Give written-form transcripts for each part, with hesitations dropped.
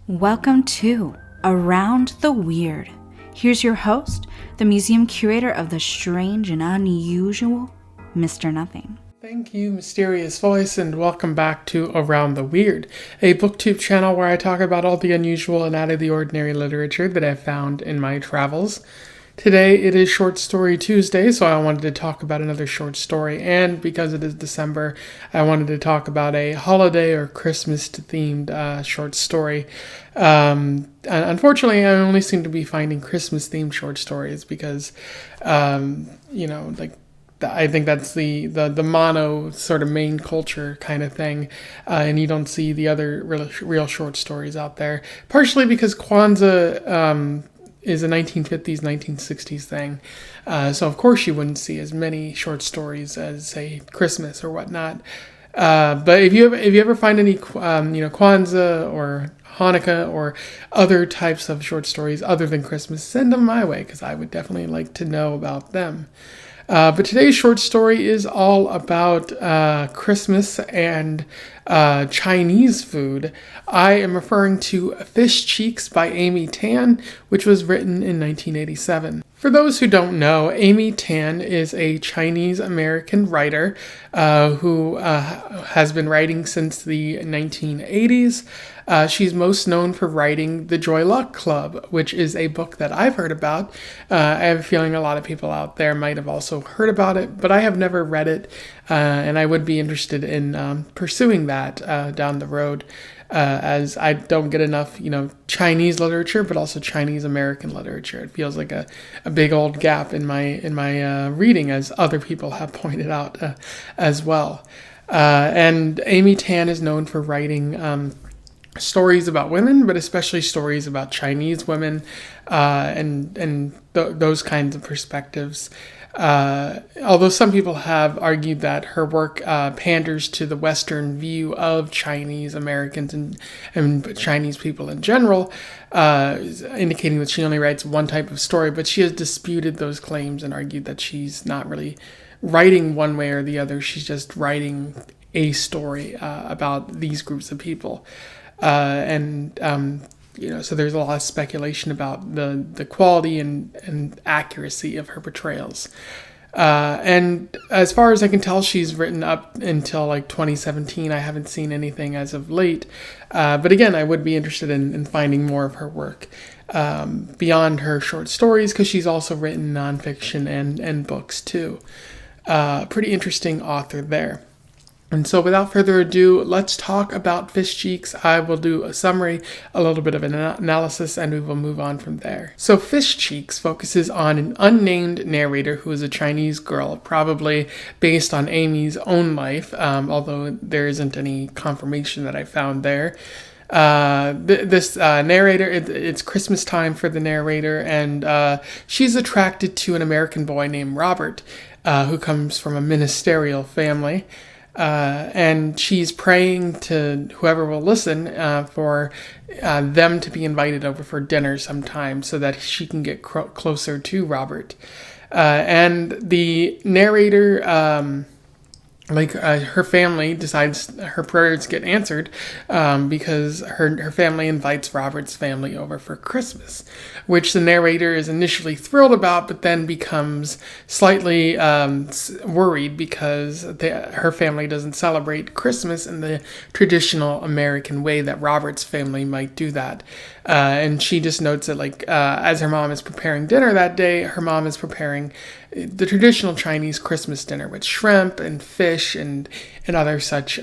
Welcome to Around the Weird. Here's your host, the museum curator of the strange and unusual, Mr. Nothing. Thank you, Mysterious Voice, and welcome back to Around the Weird, a booktube channel where I talk about all the unusual and out of the ordinary literature that I've found in my travels. Today it is Short Story Tuesday, so I wanted to talk about another short story, and because it is December, I wanted to talk about a holiday or Christmas-themed short story. Unfortunately, I only seem to be finding Christmas-themed short stories because, I think that's the mono sort of main culture kind of thing, and you don't see the other real short stories out there. Partially because Kwanzaa is a 1950s, 1960s thing, so of course you wouldn't see as many short stories as, say, Christmas or whatnot. But if you ever find any, Kwanzaa or Hanukkah or other types of short stories other than Christmas, send them my way because I would definitely like to know about them. But today's short story is all about Christmas and Chinese food. I am referring to Fish Cheeks by Amy Tan, which was written in 1987. For those who don't know, Amy Tan is a Chinese-American writer who has been writing since the 1980s. She's most known for writing The Joy Luck Club, which is a book that I've heard about. I have a feeling a lot of people out there might have also heard about it, but I have never read it, and I would be interested in pursuing that down the road, as I don't get enough, Chinese literature, but also Chinese American literature. It feels like a big old gap in my reading, as other people have pointed out as well. And Amy Tan is known for writing stories about women, but especially stories about Chinese women, and those kinds of perspectives. Although some people have argued that her work panders to the Western view of Chinese Americans and Chinese people in general, indicating that she only writes one type of story, but she has disputed those claims and argued that she's not really writing one way or the other. She's just writing a story about these groups of people. So there's a lot of speculation about the quality and accuracy of her portrayals. And as far as I can tell, she's written up until like 2017. I haven't seen anything as of late. But again, I would be interested in finding more of her work beyond her short stories, because she's also written nonfiction and books too. Pretty interesting author there. And so without further ado, let's talk about Fish Cheeks. I will do a summary, a little bit of an analysis, and we will move on from there. So Fish Cheeks focuses on an unnamed narrator who is a Chinese girl, probably based on Amy's own life, although there isn't any confirmation that I found there. This narrator, it's Christmas time for the narrator, and she's attracted to an American boy named Robert, who comes from a ministerial family. And she's praying to whoever will listen for them to be invited over for dinner sometime so that she can get closer to Robert. And the narrator, her family decides her prayers get answered because her family invites Robert's family over for Christmas, which the narrator is initially thrilled about, but then becomes slightly worried because her family doesn't celebrate Christmas in the traditional American way that Robert's family might do that. And she just notes that, as her mom is preparing dinner that day, her mom is preparing the traditional Chinese Christmas dinner with shrimp and fish and other such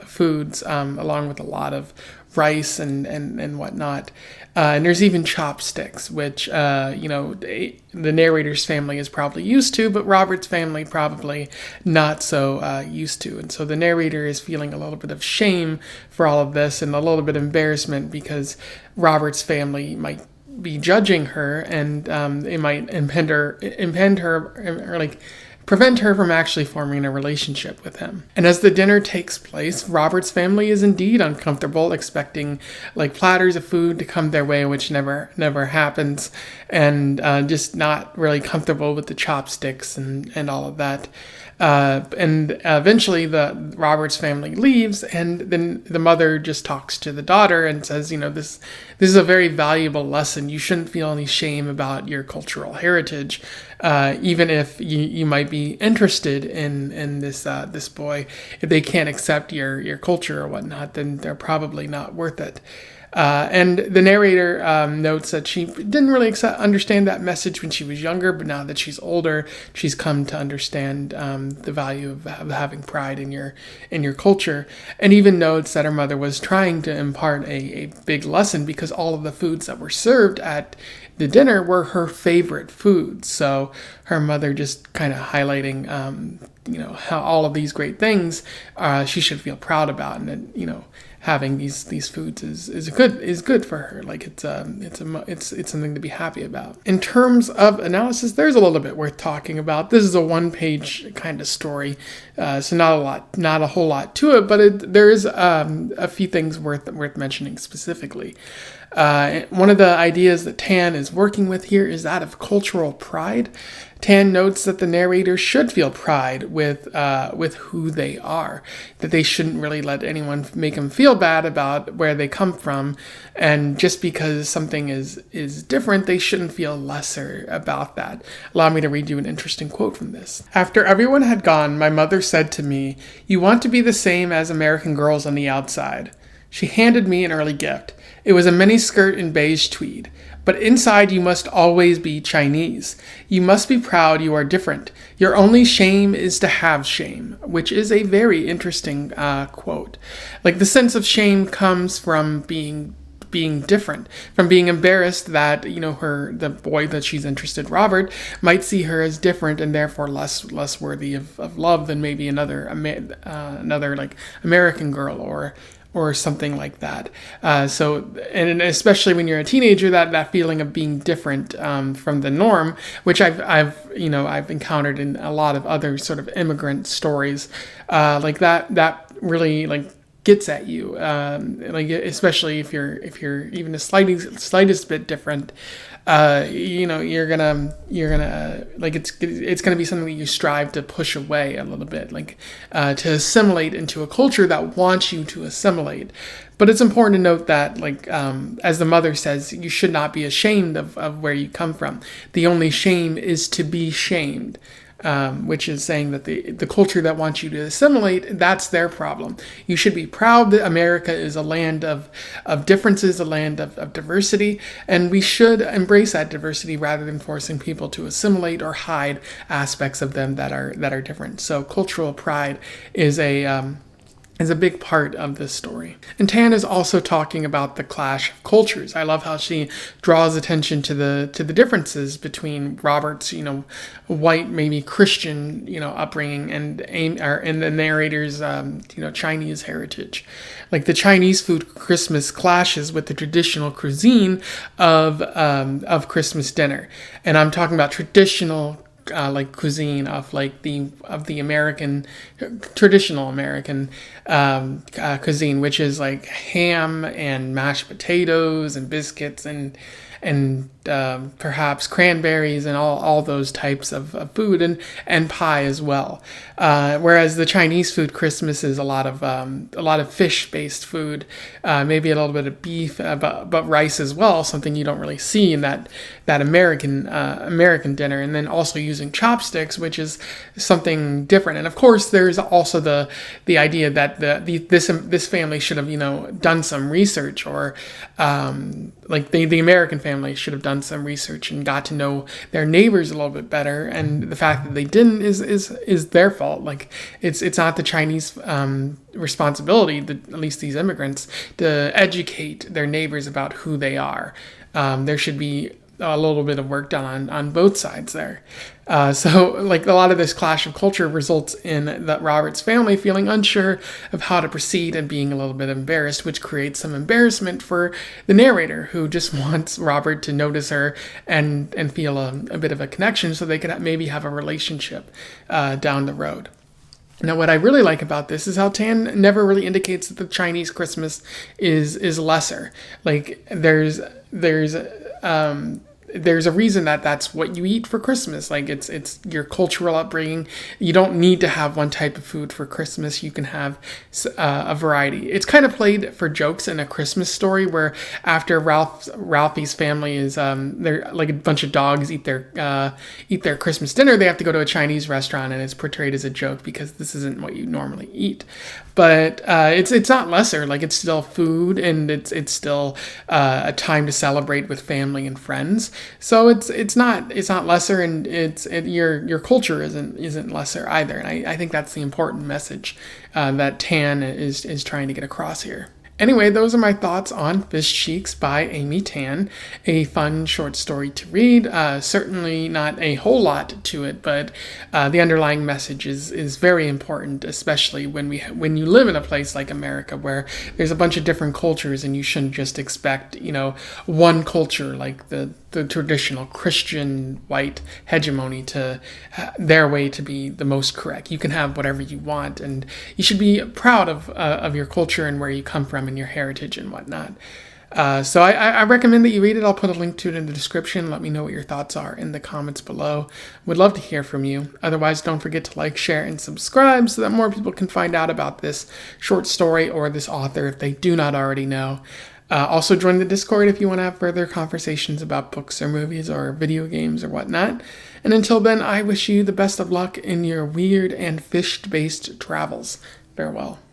foods, along with a lot of rice and whatnot. And there's even chopsticks, which, the narrator's family is probably used to, but Robert's family probably not so used to. And so the narrator is feeling a little bit of shame for all of this and a little bit of embarrassment because Robert's family might be judging her, and it might prevent her from actually forming a relationship with him. And as the dinner takes place, Robert's family is indeed uncomfortable, expecting platters of food to come their way, which never happens, and just not really comfortable with the chopsticks and all of that. And eventually the Roberts family leaves, and then the mother just talks to the daughter and says, this is a very valuable lesson. You shouldn't feel any shame about your cultural heritage, even if you might be interested in this boy. If they can't accept your culture or whatnot, then they're probably not worth it. And the narrator notes that she didn't really understand that message when she was younger, but now that she's older, she's come to understand the value of having pride in your culture. And even notes that her mother was trying to impart a big lesson, because all of the foods that were served at the dinner were her favorite foods. So her mother just kind of highlighting, how all of these great things she should feel proud about, and that, having these foods is good for her. Like it's something to be happy about. In terms of analysis, there's a little bit worth talking about. This is a 1-page kind of story, so not a whole lot to it, but there is a few things worth mentioning specifically. One of the ideas that Tan is working with here is that of cultural pride. Tan notes that the narrator should feel pride with who they are, that they shouldn't really let anyone make them feel bad about where they come from, and just because something is different, they shouldn't feel lesser about that. Allow me to read you an interesting quote from this. "After everyone had gone, my mother said to me, 'You want to be the same as American girls on the outside.' She handed me an early gift. It was a miniskirt in beige tweed. 'But inside you must always be Chinese. You must be proud you are different. Your only shame is to have shame,' which is a very interesting quote. Like, the sense of shame comes from being different, from being embarrassed that the boy that she's interested, Robert, might see her as different and therefore less worthy of love than maybe another like American girl or something like that. And especially when you're a teenager, that feeling of being different from the norm, which I've encountered in a lot of other sort of immigrant stories, like that really like gets at you, like especially if you're even the slightest bit different. You're gonna like it's gonna be something that you strive to push away a little bit, like to assimilate into a culture that wants you to assimilate. But it's important to note that, like, as the mother says, you should not be ashamed of where you come from. The only shame is to be shamed. Which is saying that the culture that wants you to assimilate, that's their problem. You should be proud that America is a land of differences, a land of diversity, and we should embrace that diversity rather than forcing people to assimilate or hide aspects of them that are different. So cultural pride is a big part of this story. And Tan is also talking about the clash of cultures. I love how she draws attention to the differences between Robert's, white, maybe Christian, upbringing and the narrator's, Chinese heritage. Like, the Chinese food Christmas clashes with the traditional cuisine of Christmas dinner. And I'm talking about traditional like cuisine of the American, traditional American cuisine, which is like ham and mashed potatoes and biscuits and perhaps cranberries and all those types of food and pie as well. Whereas the Chinese food Christmas is a lot of fish-based food, maybe a little bit of beef, but rice as well, something you don't really see in that American dinner. And then also using chopsticks, which is something different. And of course, there's also the idea that this family should have done some research, or like the American family should have done some research and got to know their neighbors a little bit better. And the fact that they didn't is their fault. Like, it's not the Chinese responsibility, at least these immigrants, to educate their neighbors about who they are. There should be a little bit of work done on both sides there. So like, a lot of this clash of culture results in that Robert's family feeling unsure of how to proceed and being a little bit embarrassed, which creates some embarrassment for the narrator, who just wants Robert to notice her and feel a bit of a connection so they could maybe have a relationship down the road. Now, what I really like about this is how Tan never really indicates that the Chinese Christmas is lesser. Like, there's a reason that that's what you eat for Christmas. Like it's your cultural upbringing. You don't need to have one type of food for Christmas. You can have a variety. It's kind of played for jokes in A Christmas Story, where after Ralphie's family is they're like a bunch of dogs eat their Christmas dinner, they have to go to a Chinese restaurant, and it's portrayed as a joke because this isn't what you normally eat. But it's not lesser. Like, it's still food, and it's still a time to celebrate with family and friends. So it's not lesser, and your culture isn't lesser either. And I think that's the important message that Tan is trying to get across here. Anyway, those are my thoughts on Fish Cheeks by Amy Tan. A fun short story to read. Certainly not a whole lot to it, but the underlying message is very important, especially when you live in a place like America where there's a bunch of different cultures, and you shouldn't just expect, one culture like the traditional Christian white hegemony to their way to be the most correct. You can have whatever you want, and you should be proud of your culture and where you come from and your heritage and whatnot. So I recommend that you read it. I'll put a link to it in the description. Let me know what your thoughts are in the comments below. Would love to hear from you. Otherwise, don't forget to like, share, and subscribe so that more people can find out about this short story or this author if they do not already know. Also join the Discord if you want to have further conversations about books or movies or video games or whatnot. And until then, I wish you the best of luck in your weird and fish-based travels. Farewell.